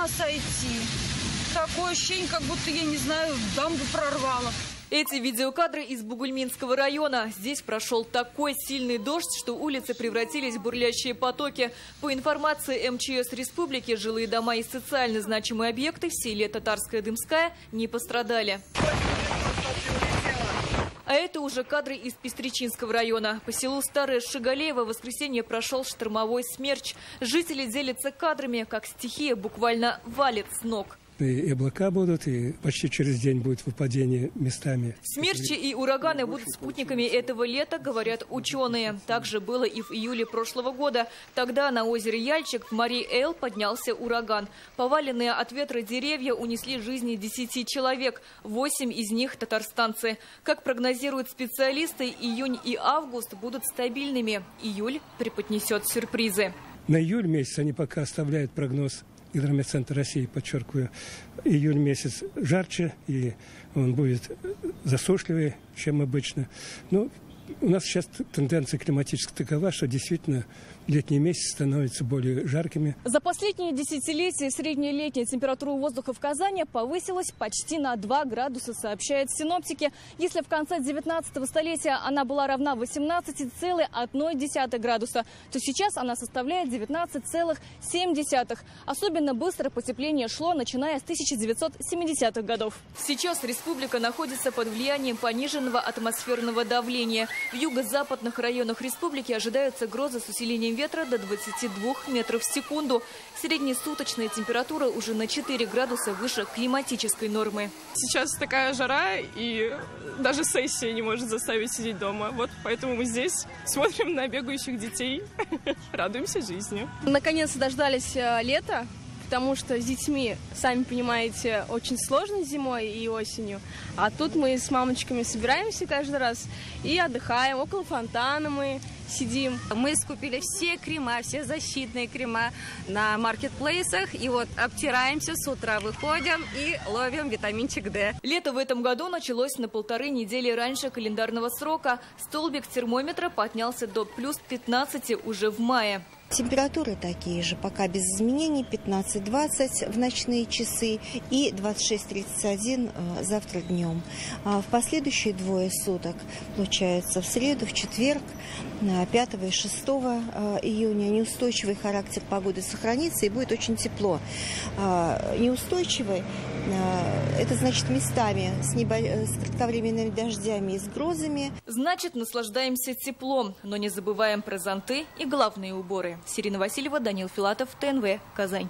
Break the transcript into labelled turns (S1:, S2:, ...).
S1: ума сойти. Такое ощущение, как будто, я не знаю, дамбу прорвало.
S2: Эти видеокадры из Бугульминского района. Здесь прошел такой сильный дождь, что улицы превратились в бурлящие потоки. По информации МЧС республики, жилые дома и социально значимые объекты в селе Татарская-Дымская не пострадали. А это уже кадры из Пестричинского района. По селу Старое Шигалеево в воскресенье прошел штормовой смерч. Жители делятся кадрами, как стихия буквально валит с ног.
S3: И облака будут, и почти через день будет выпадение местами.
S2: Смерчи и ураганы будут спутниками этого лета, говорят ученые. Так же было и в июле прошлого года. Тогда на озере Яльчик в Мари-Эл поднялся ураган. Поваленные от ветра деревья унесли жизни 10 человек. 8 из них татарстанцы. Как прогнозируют специалисты, июнь и август будут стабильными. Июль преподнесет сюрпризы.
S3: На июль месяц они пока оставляют прогноз. Гидрометцентр России, подчеркиваю, июль месяц жарче, и он будет засушливее, чем обычно. Но у нас сейчас тенденция климатическая такова, что действительно летние месяцы становятся более жаркими.
S4: За последние десятилетия средняя летняя температура воздуха в Казани повысилась почти на 2 градуса, сообщают синоптики. Если в конце 19-го столетия она была равна 18,1 градуса, то сейчас она составляет 19,7. Особенно быстро потепление шло, начиная с 1970-х годов.
S2: Сейчас республика находится под влиянием пониженного атмосферного давления. В юго-западных районах республики ожидаются грозы с усилением ветра до 22 метров в секунду. Среднесуточная температура уже на 4 градуса выше климатической нормы.
S5: Сейчас такая жара, и даже сессия не может заставить сидеть дома. Вот поэтому мы здесь смотрим на бегающих детей, радуемся жизни.
S4: Наконец-то дождались лета, потому что с детьми, сами понимаете, очень сложно зимой и осенью. А тут мы с мамочками собираемся каждый раз и отдыхаем. Около фонтана мы сидим.
S6: Мы скупили все крема, все защитные крема на маркетплейсах. И вот обтираемся, с утра выходим и ловим витаминчик D.
S2: Лето в этом году началось на 1,5 недели раньше календарного срока. Столбик термометра поднялся до плюс 15 уже в мае.
S7: Температуры такие же, пока без изменений, 15-20 в ночные часы и 26-31 завтра днем. В последующие двое суток, получается, в среду, в четверг, 5 и 6 июня неустойчивый характер погоды сохранится и будет очень тепло. Неустойчивый – это значит местами с кратковременными дождями и с грозами.
S2: Значит, наслаждаемся теплом, но не забываем про зонты и головные уборы. Сирина Васильева, Данил Филатов, ТНВ, Казань.